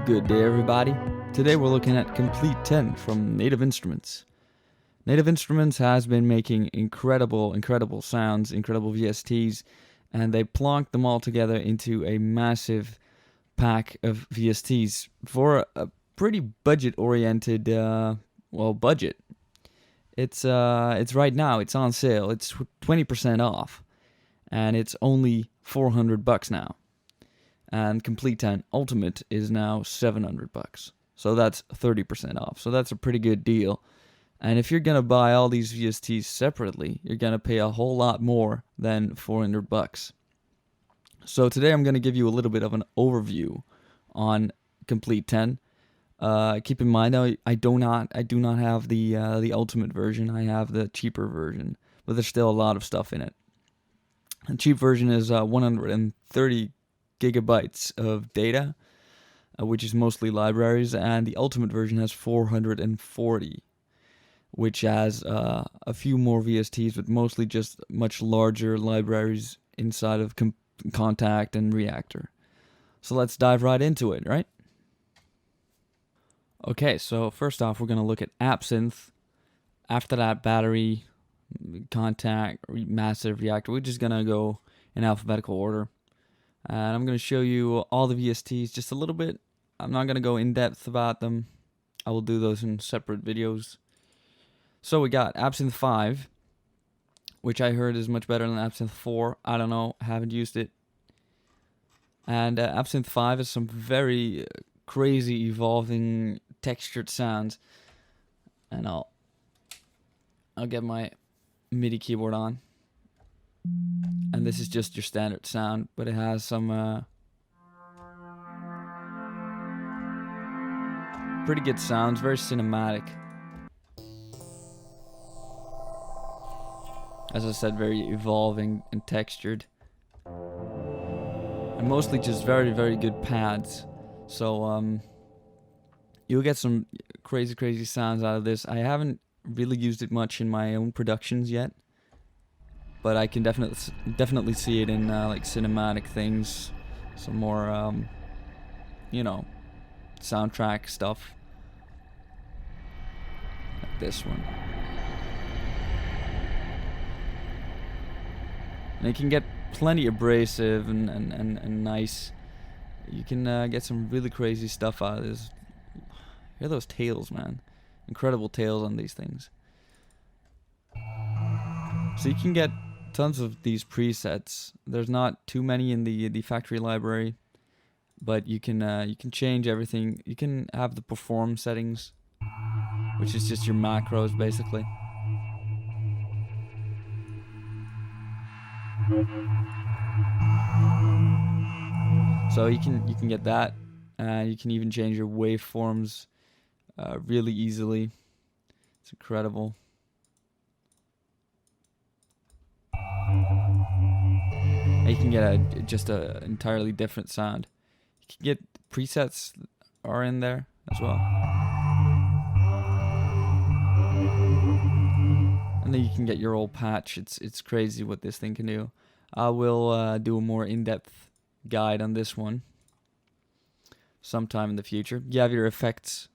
Good day, everybody. Today we're looking at Komplete 10 from Native Instruments. Native Instruments has been making incredible sounds, incredible VSTs, and they plonked them all together into a massive pack of VSTs for a pretty budget-oriented, budget. It's right now, it's on sale, it's 20% off, and it's only $400 now. And Komplete 10 Ultimate is now $700. So that's 30% off. So that's a pretty good deal. And if you're going to buy all these VSTs separately, you're going to pay a whole lot more than $400. So today I'm going to give you a little bit of an overview on Komplete 10. Keep in mind, I do not have the Ultimate version. I have the cheaper version, but there's still a lot of stuff in it. The cheap version is 130 gigabytes of data, which is mostly libraries, and the ultimate version has 440, which has a few more VSTs, but mostly just much larger libraries inside of Kontakt and Reactor. So let's dive right into it, right? Okay, so first off, we're going to look at Absinthe. After that, Battery, Kontakt, Massive, Reactor. We're just going to go in alphabetical order. And I'm going to show you all the VSTs just a little bit. I'm not going to go in depth about them. I will do those in separate videos. So we got Absinthe 5, which I heard is much better than Absinthe 4. I don't know, haven't used it. And Absinthe 5 is some very crazy, evolving, textured sounds. And I'll get my MIDI keyboard on. And this is just your standard sound, but it has some pretty good sounds, very cinematic. As I said, very evolving and textured. And mostly just very, very good pads. So you'll get some crazy sounds out of this. I haven't really used it much in my own productions yet. But I can definitely see it in like cinematic things, some more, soundtrack stuff, like this one. And it can get plenty abrasive and nice. You can get some really crazy stuff out of this. Hear those tails, man. Incredible tails on these things. So you can get tons of these presets. There's not too many in the factory library, but you can change everything. You can have the perform settings, which is just your macros basically. So you can get that. You can even change your waveforms really easily. It's incredible. You can get just an entirely different sound. You can get presets are in there as well. And then you can get your old patch. It's crazy what this thing can do. I will do a more in-depth guide on this one sometime in the future. You have your effects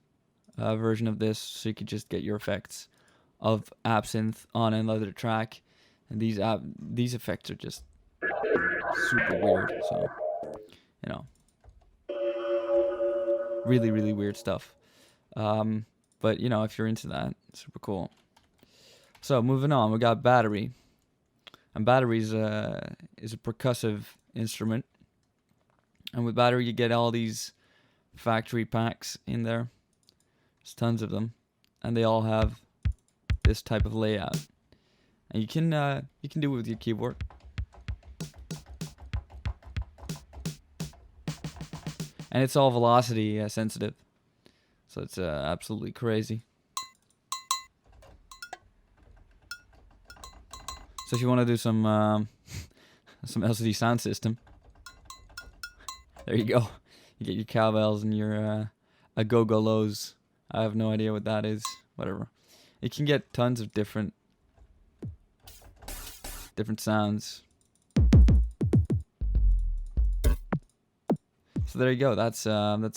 version of this, so you could just get your effects of Absinthe on another track. And these effects are just super weird, so really weird stuff, but if you're into that, super cool. So moving on, we got Battery, and Battery is a percussive instrument, and with Battery you get all these factory packs in there. There's tons of them, and they all have this type of layout, and you can do it with your keyboard. And it's all velocity sensitive, so it's absolutely crazy. So if you want to do some LCD sound system, there you go. You get your cowbells and your go-go lows. I have no idea what that is. Whatever. You can get tons of different sounds. So there you go. That's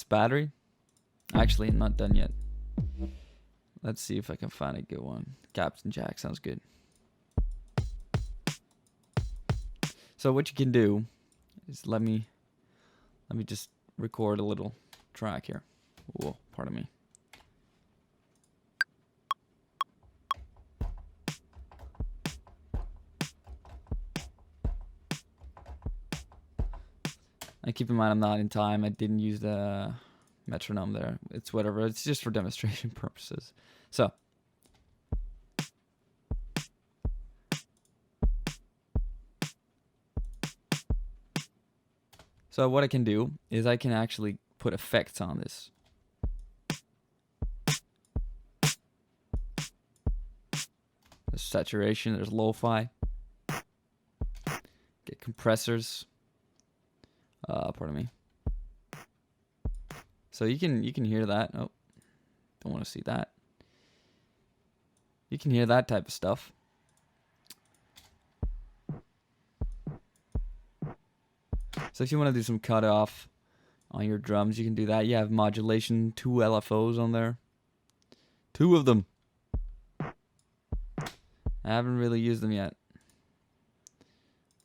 Battery. Actually, I'm not done yet. Let's see if I can find a good one. Captain Jack sounds good. So what you can do is let me just record a little track here. Whoa, pardon me. And keep in mind, I'm not in time. I didn't use the metronome there. It's whatever. It's just for demonstration purposes. So what I can do is I can actually put effects on this. There's saturation, there's lo-fi. Get compressors. Pardon me. So you can hear that. Oh, don't want to see that. You can hear that type of stuff. So if you want to do some cutoff on your drums, you can do that. You have modulation, 2 LFOs on there. 2 of them. I haven't really used them yet.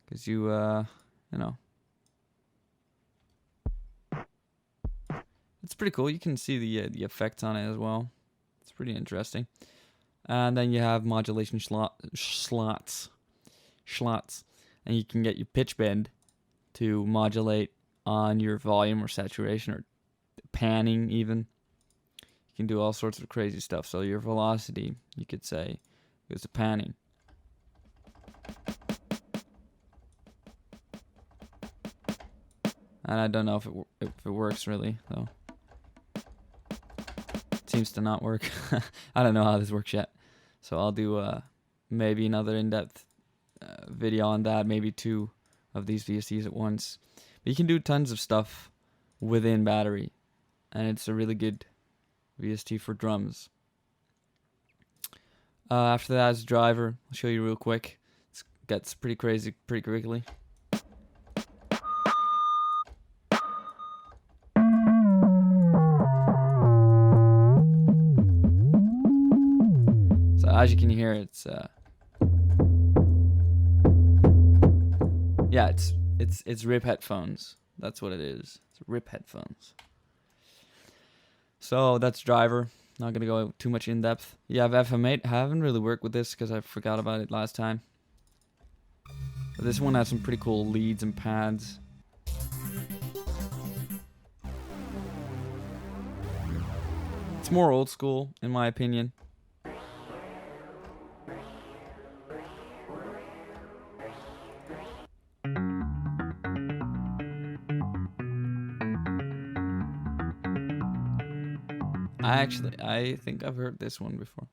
Because you know. It's pretty cool. You can see the effects on it as well. It's pretty interesting. And then you have modulation slots. And you can get your pitch bend to modulate on your volume or saturation or panning even. You can do all sorts of crazy stuff. So your velocity, you could say, goes to panning. And I don't know if it works really, though. It seems to not work. I don't know how this works yet. So I'll do maybe another in-depth video on that, maybe 2 of these VSTs at once. But you can do tons of stuff within battery, and it's a really good VST for drums. After that is driver. I'll show you real quick. It gets pretty crazy pretty quickly. So as you can hear, it's yeah, it's RIP headphones. That's what it is. It's RIP headphones. So that's driver. Not gonna go too much in depth. You have FM8. I haven't really worked with this because I forgot about it last time. But this one has some pretty cool leads and pads. It's more old school in my opinion. I think I've heard this one before.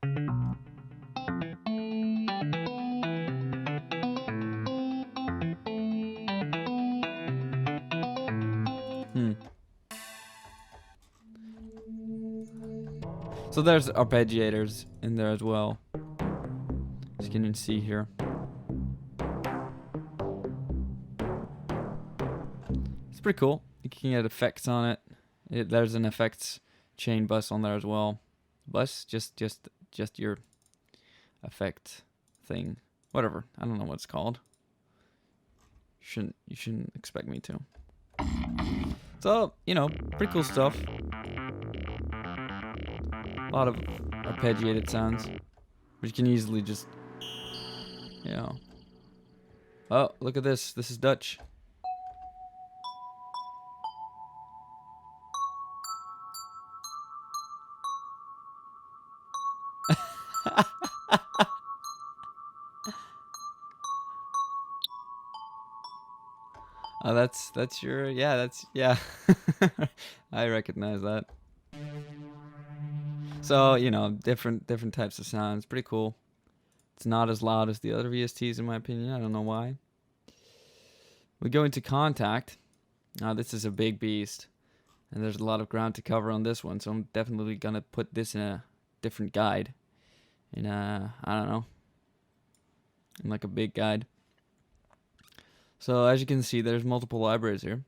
So there's arpeggiators in there as well, as you can see here. It's pretty cool. You can get effects on it. There's an effects chain bus on there as well. Bus, just your effect thing, whatever. I don't know what it's called. You shouldn't expect me to. So pretty cool stuff. A lot of arpeggiated sounds, but you can easily just, Oh, look at this. This is Dutch. Oh, that's your, yeah, I recognize that. So, different types of sounds. Pretty cool. It's not as loud as the other VSTs in my opinion. I don't know why. We go into contact. Now this is a big beast, and there's a lot of ground to cover on this one, so I'm definitely gonna put this in a different guide. In I don't know. In like a big guide. So as you can see, there's multiple libraries here.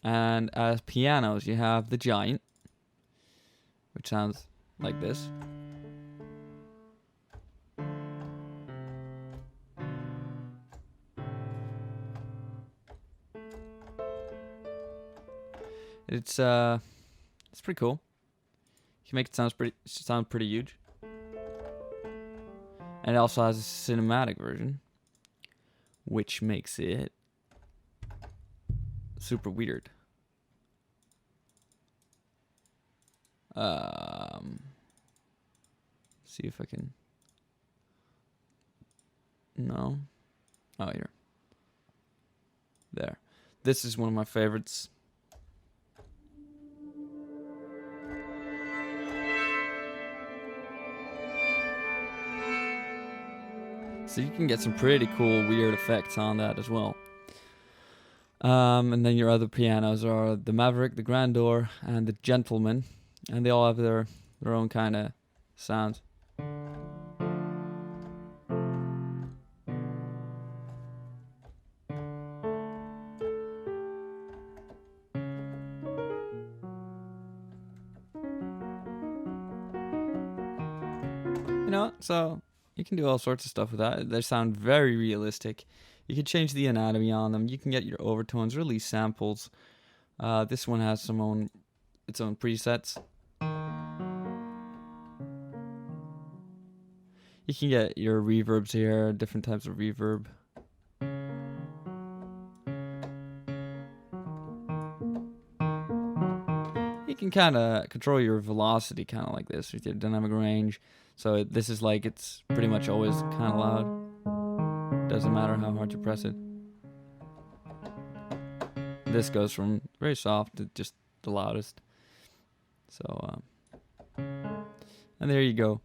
And as pianos, you have the Giant. which sounds like this. It's pretty cool. You can make it sound pretty huge. And it also has a cinematic version, which makes it super weird. See if I can. No. Oh, here. There. This is one of my favorites. So you can get some pretty cool, weird effects on that as well. And then your other pianos are the Maverick, the Grandeur, and the Gentleman, and they all have their own kind of sound. You know, so you can do all sorts of stuff with that. They sound very realistic. You can change the anatomy on them. You can get your overtones, release samples. This one has its own presets. You can get your reverbs here, different types of reverb. You can kind of control your velocity kind of like this with your dynamic range. So this is like, it's pretty much always kind of loud. Doesn't matter how hard you press it. This goes from very soft to just the loudest. So, and there you go.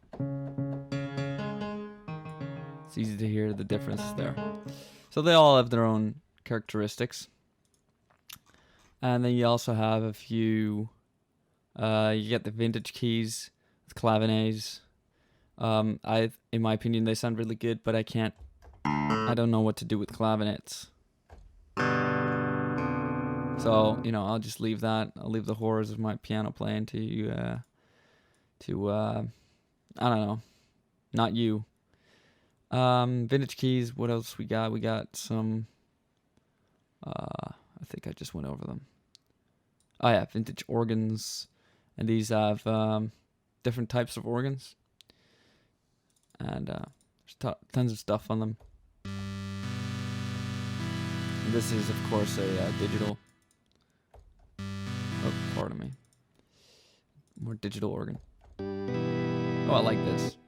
It's easy to hear the differences there. So they all have their own characteristics. And then you also have a few, you get the vintage keys with clavinets. In my opinion, they sound really good, but I don't know what to do with clavinets. So, you know, I'll just leave that. I'll leave the horrors of my piano playing to I don't know, not you. Vintage keys, what else we got? We got some, I think I just went over them. Oh yeah, vintage organs. And these have different types of organs. And there's tons of stuff on them. And this is, of course, a digital. Oh, pardon me. More digital organ. Oh, I like this.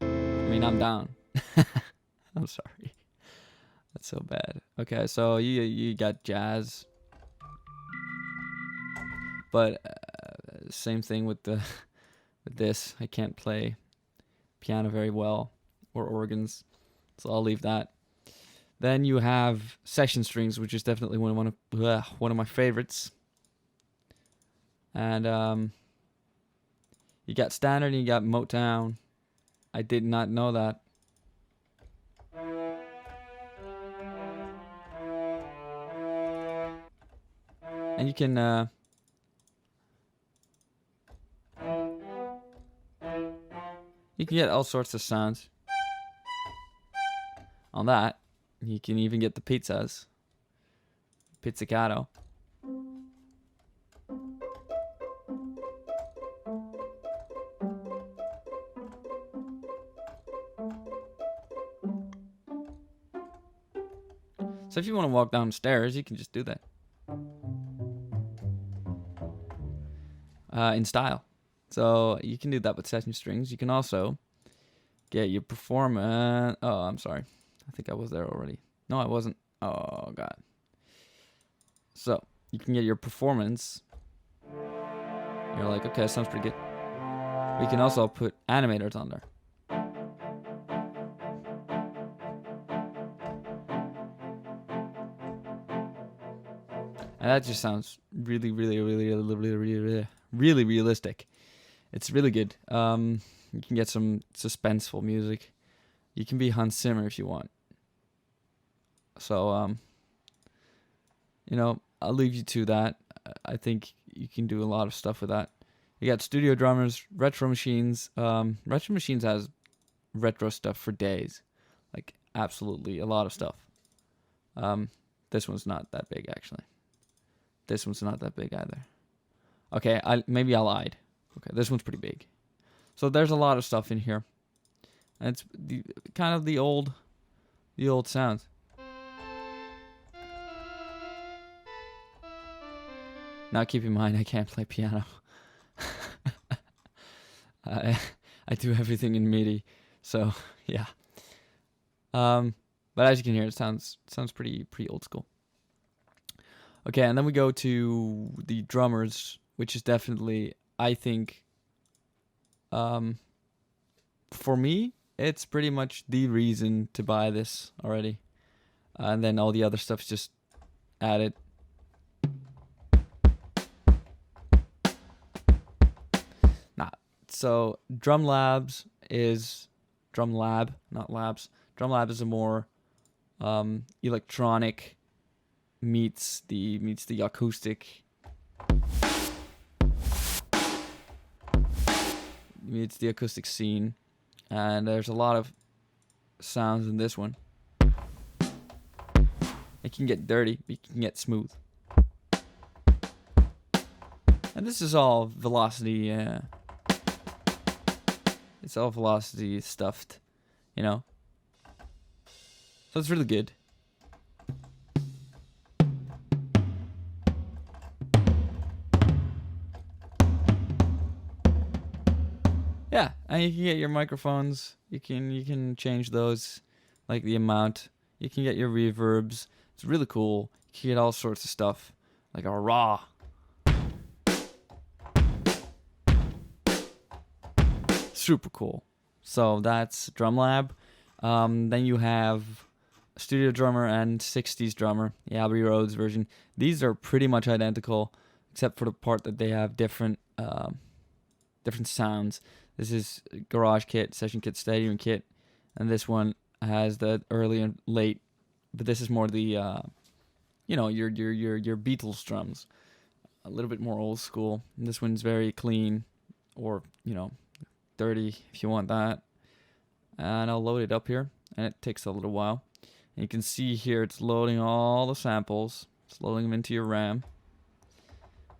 I mean, I'm down. I'm sorry. That's so bad. Okay, so you got jazz. But same thing with with this. I can't play piano very well or organs, so I'll leave that. Then you have session strings, which is definitely one of my favorites. And you got standard and you got Motown. I did not know that. And you can get all sorts of sounds on that. You can even get the pizzas. Pizzicato. So if you want to walk downstairs, you can just do that. In style. So you can do that with session strings. You can also get your performance. Oh, I'm sorry. I think I was there already. No, I wasn't. Oh, God. So you can get your performance. You're like, okay, that sounds pretty good. We can also put animators on there. And that just sounds really, really, really, really, really, really, really realistic. It's really good. You can get some suspenseful music. You can be Hans Zimmer if you want. So, you know, I'll leave you to that. I think you can do a lot of stuff with that. You got studio drummers, retro machines. Retro machines has retro stuff for days, like absolutely a lot of stuff. This one's not that big actually. This one's not that big either. Okay, maybe I lied. Okay, this one's pretty big. So there's a lot of stuff in here, and it's kind of the old sounds. Now keep in mind, I can't play piano. I do everything in MIDI, so yeah. But as you can hear, it sounds pretty old school. Okay, and then we go to the drummers, which is definitely, I think, for me, it's pretty much the reason to buy this already. And then all the other stuff's just added. So Drum Lab, not labs. Drum Lab is a more electronic meets the acoustic, meets the acoustic scene, and there's a lot of sounds in this one. It can get dirty, but it can get smooth. And this is all velocity. It's all velocity stuffed, you know. So it's really good. Yeah, and you can get your microphones. You can change those, like the amount. You can get your reverbs. It's really cool. You can get all sorts of stuff, like a raw. Super cool. So that's Drum Lab. Then you have Studio Drummer and 60s Drummer, the Abbey Roads version. These are pretty much identical, except for the part that they have different sounds. This is Garage Kit, Session Kit, Stadium Kit, and this one has the early and late. But this is more the your Beatles drums, a little bit more old school. And this one's very clean, or dirty if you want that. And I'll load it up here, and it takes a little while. And you can see here it's loading all the samples. It's loading them into your RAM.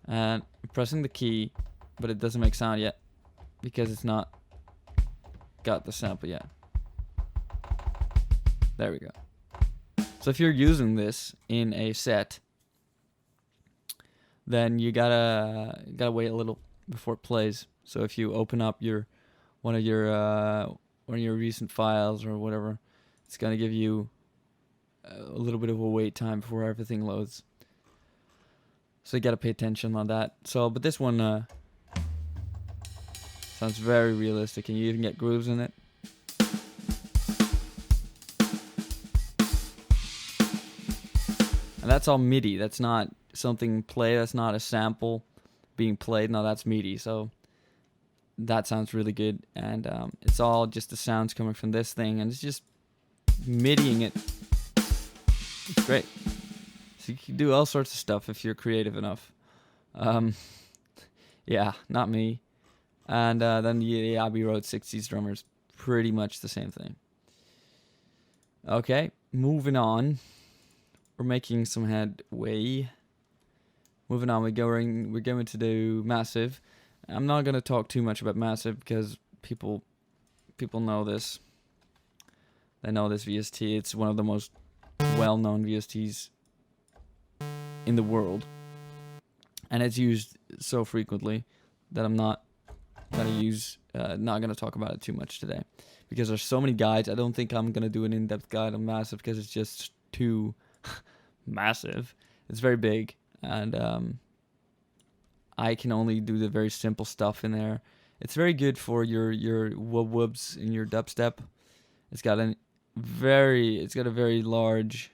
And I'm pressing the key, but it doesn't make sound yet because it's not got the sample yet. There we go. So if you're using this in a set, then you gotta wait a little before it plays. So if you open up one of your recent files or whatever, it's gonna give you a little bit of a wait time before everything loads. So you gotta pay attention on that. But this one sounds very realistic, and you even get grooves in it. And that's all MIDI. That's not something played. That's not a sample being played. No, that's MIDI. So that sounds really good. And it's all just the sounds coming from this thing. And it's just MIDIing it. It's great. So you can do all sorts of stuff if you're creative enough. Yeah, not me. And then the Abbey Road 60s Drummers, pretty much the same thing. Okay, moving on. We're making some headway. Moving on, we're going to do Massive. I'm not going to talk too much about Massive because people know this. They know this VST. It's one of the most well-known VSTs in the world. And it's used so frequently that I'm not going to talk about it too much today. Because there's so many guides. I don't think I'm going to do an in-depth guide on Massive because it's just too massive. It's very big, and I can only do the very simple stuff in there. It's very good for your wub-wubs in your dubstep. It's got a very large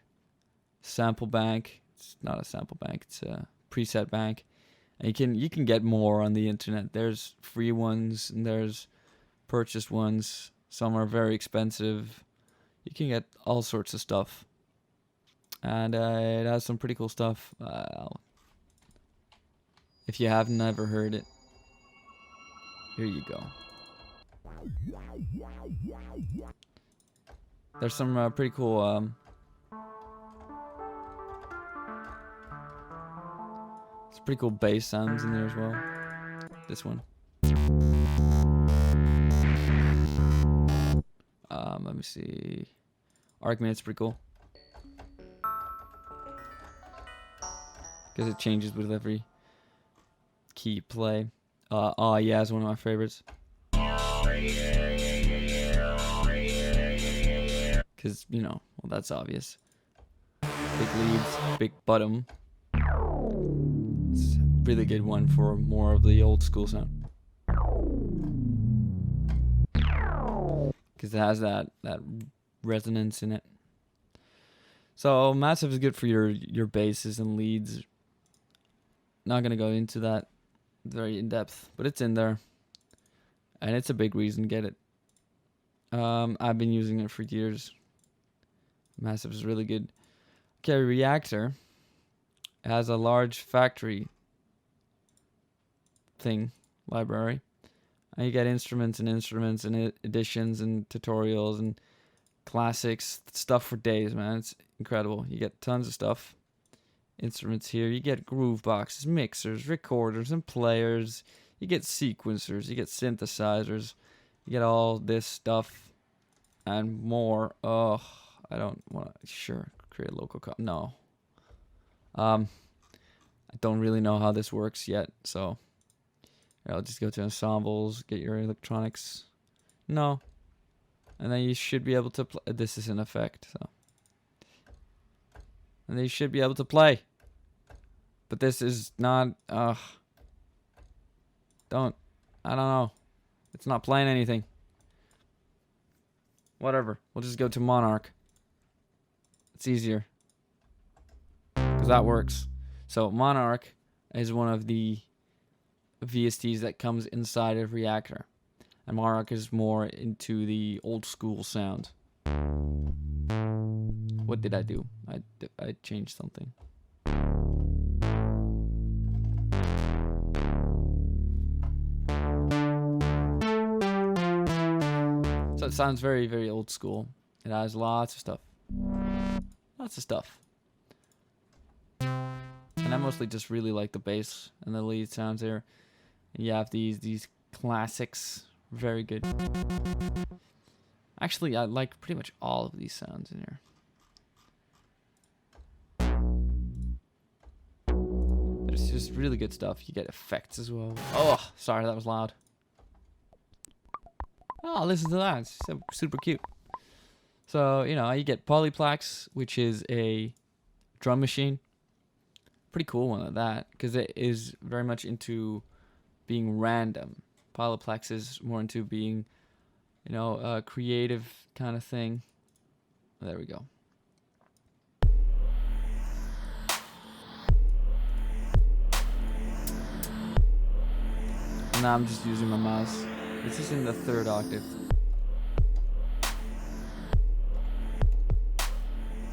sample bank. It's not a sample bank, it's a preset bank. And you can get more on the internet. There's free ones and there's purchased ones. Some are very expensive. You can get all sorts of stuff. And it has some pretty cool stuff. If you have never heard it, Here you go. There's some pretty cool some pretty cool bass sounds in there as well. This one. Let me see. Arcminate's pretty cool. Because it changes with every key you play. Oh yeah, it's one of my favorites. Because, you know, well, that's obvious. Big leads, big bottom. It's a really good one for more of the old school sound. Because it has that resonance in it. So massive is good for your basses and leads. Not gonna go into that very in depth, but it's in there, and it's a big reason to get it. I've been using it for years. Massive is really good. Okay, Reactor has a large factory thing library, and you get instruments and editions and tutorials and classics, stuff for days, man. It's incredible. You get tons of stuff. Instruments here. You get groove boxes, mixers, recorders, and players. You get sequencers. You get synthesizers. You get all this stuff and more. Oh, I don't want to. Sure, create a local no. I don't really know how this works yet, so I'll just go to ensembles, get your electronics. No. And then you should be able to play. This is an effect, so. And then you should be able to play. But this is not, I don't know. It's not playing anything. Whatever. We'll just go to Monarch. It's easier. Because that works. So Monarch is one of the VSTs that comes inside of Reactor. And Monarch is more into the old school sound. What did I do? I changed something. So it sounds very, very old school. It has lots of stuff. Lots of stuff. And I mostly just really like the bass and the lead sounds here. And you have these classics. Very good. Actually, I like pretty much all of these sounds in here. There's just really good stuff. You get effects as well. Oh, sorry, that was loud. Oh, listen to that. It's so super cute. So, you know, you get Polyplex, which is a drum machine. Pretty cool one at that, because it is very much into being random. Polyplex is more into being, you know, a creative kind of thing. There we go. And now I'm just using my mouse. This is in the 3rd octave.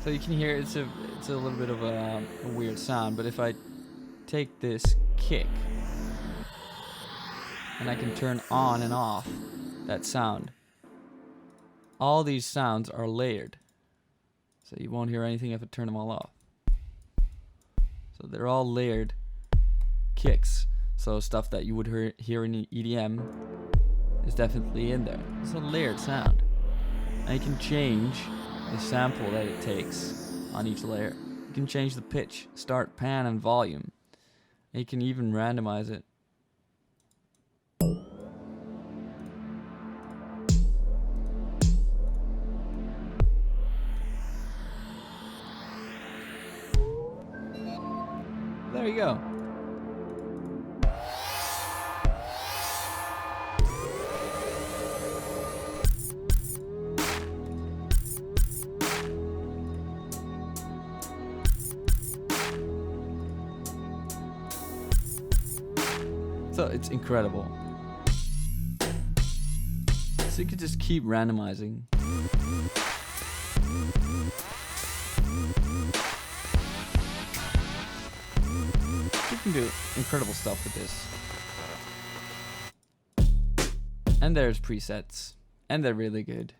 So you can hear it's a little bit of a weird sound, but if I take this kick and I can turn on and off that sound, all these sounds are layered. So you won't hear anything if I turn them all off. So they're all layered kicks. So stuff that you would hear in EDM is definitely in there. It's a layered sound. And you can change the sample that it takes on each layer. You can change the pitch, start, pan, and volume. And you can even randomize it. There you go. So it's incredible. So you could just keep randomizing. You can do incredible stuff with this. And there's presets, and they're really good.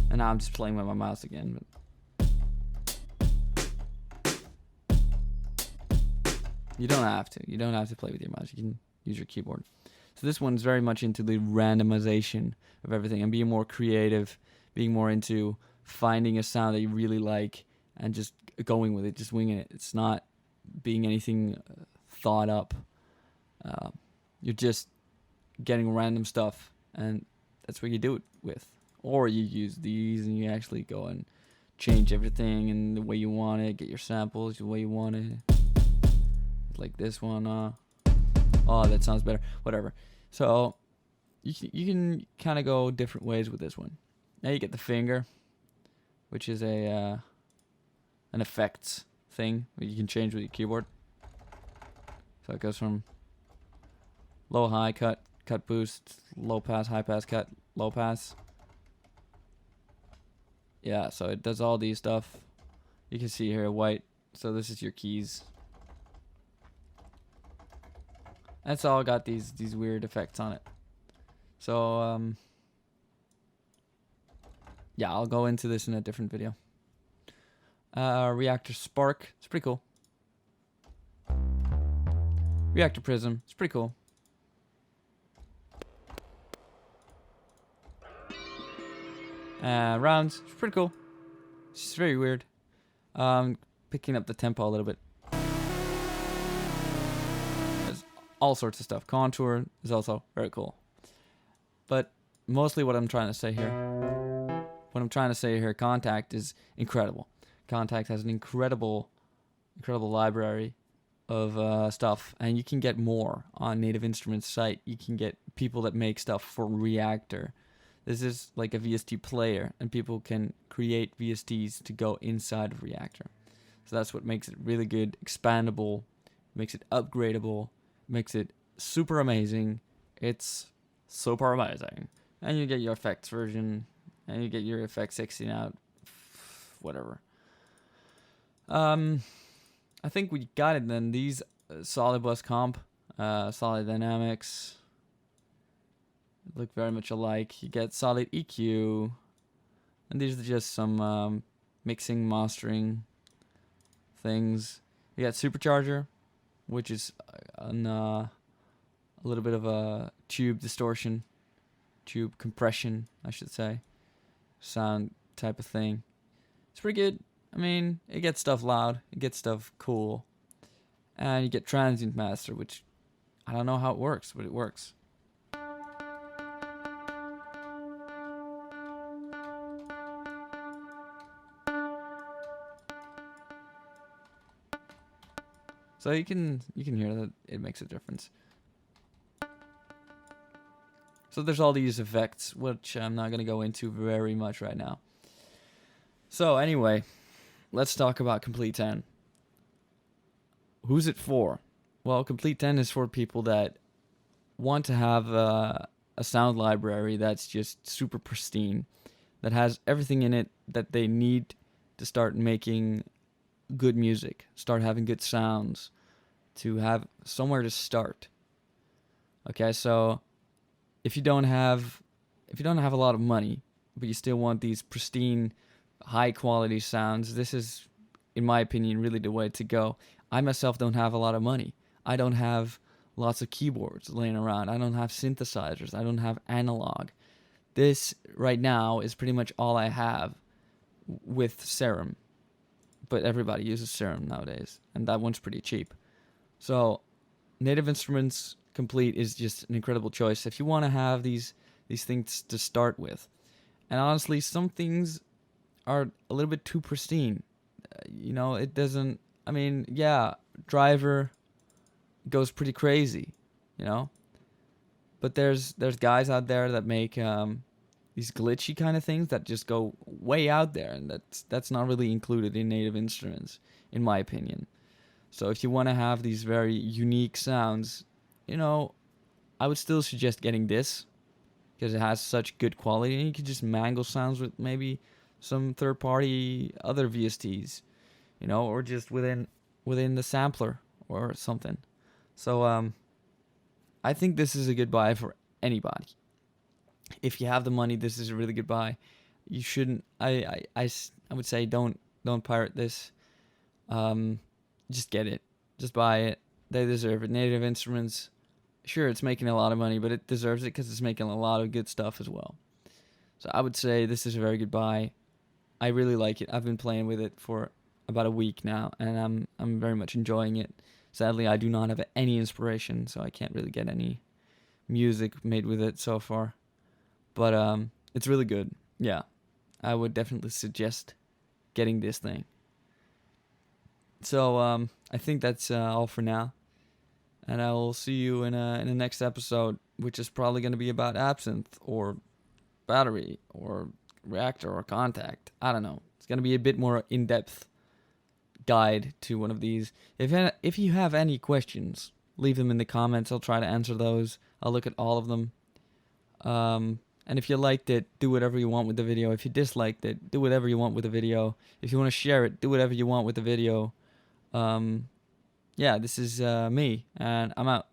And now I'm just playing with my mouse again. But you don't have to. You don't have to play with your mouse. You can use your keyboard. So this one's very much into the randomization of everything and being more creative, being more into finding a sound that you really like and just going with it, just winging it. It's not being anything thought up. You're just getting random stuff, and that's what you do it with. Or you use these and you actually go and change everything in the way you want it, get your samples the way you want it. Like this one. Oh, that sounds better. Whatever. So you can kind of go different ways with this one. Now you get the finger, which is an effects thing that you can change with your keyboard. So it goes from low, high, cut, boost, low pass, high pass, cut, low pass. Yeah, so it does all these stuff. You can see here white. So this is your keys. That's all got these weird effects on it. So yeah, I'll go into this in a different video. Reactor Spark, it's pretty cool. Reactor Prism, it's pretty cool. Rounds, it's pretty cool. It's just very weird. Picking up the tempo a little bit. There's all sorts of stuff. Contour is also very cool. But mostly what I'm trying to say here, Contact is incredible. Contact has an incredible library of stuff, and you can get more on Native Instruments site. You can get people that make stuff for Reactor. This is like a VST player, and people can create VSTs to go inside of Reactor. So that's what makes it really good, expandable, makes it upgradable, makes it super amazing. It's super amazing. And you get your effects version, and you get your effects 16 out, whatever. I think we got it then. These solid bus comp, solid dynamics look very much alike. You get solid EQ, and these are just some mixing, mastering things. You got supercharger, which is a little bit of a tube distortion, tube compression, I should say, sound type of thing. It's pretty good. I mean, it gets stuff loud, it gets stuff cool, and you get transient master, which I don't know how it works, but it works. So you can hear that it makes a difference. So there's all these effects, which I'm not going to go into very much right now. So anyway, let's talk about Komplete 10. Who's it for? Well, Komplete 10 is for people that want to have a sound library that's just super pristine, that has everything in it that they need to start making good music, start having good sounds, to have somewhere to start. Okay, so if you don't have a lot of money, but you still want these pristine, high quality sounds, this is, in my opinion, really the way to go. I myself don't have a lot of money. I don't have lots of keyboards laying around. I don't have synthesizers. I don't have analog. This right now is pretty much all I have with Serum. But everybody uses Serum nowadays, and that one's pretty cheap. So Native Instruments Komplete is just an incredible choice if you want to have these things to start with. And honestly, some things are a little bit too pristine. It doesn't, I mean, yeah, Driver goes pretty crazy, but there's guys out there that make these glitchy kind of things that just go way out there, and that's not really included in Native Instruments, in my opinion. So if you want to have these very unique sounds, I would still suggest getting this, because it has such good quality, and you can just mangle sounds with maybe some third-party other VSTs, or just within the sampler or something. So I think this is a good buy for anybody. If you have the money, this is a really good buy. You shouldn't. I would say don't pirate this. Just get it. Just buy it. They deserve it. Native Instruments, sure, it's making a lot of money, but it deserves it because it's making a lot of good stuff as well. So I would say this is a very good buy. I really like it. I've been playing with it for about a week now, and I'm very much enjoying it. Sadly, I do not have any inspiration, so I can't really get any music made with it so far. But it's really good. Yeah, I would definitely suggest getting this thing. So I think that's all for now, and I will see you in the next episode, which is probably going to be about absinthe or battery or reactor or contact. I don't know. It's going to be a bit more in-depth guide to one of these. If you have any questions, leave them in the comments. I'll try to answer those. I'll look at all of them. And if you liked it, do whatever you want with the video. If you disliked it, do whatever you want with the video. If you want to share it, do whatever you want with the video. Yeah, this is me, and I'm out.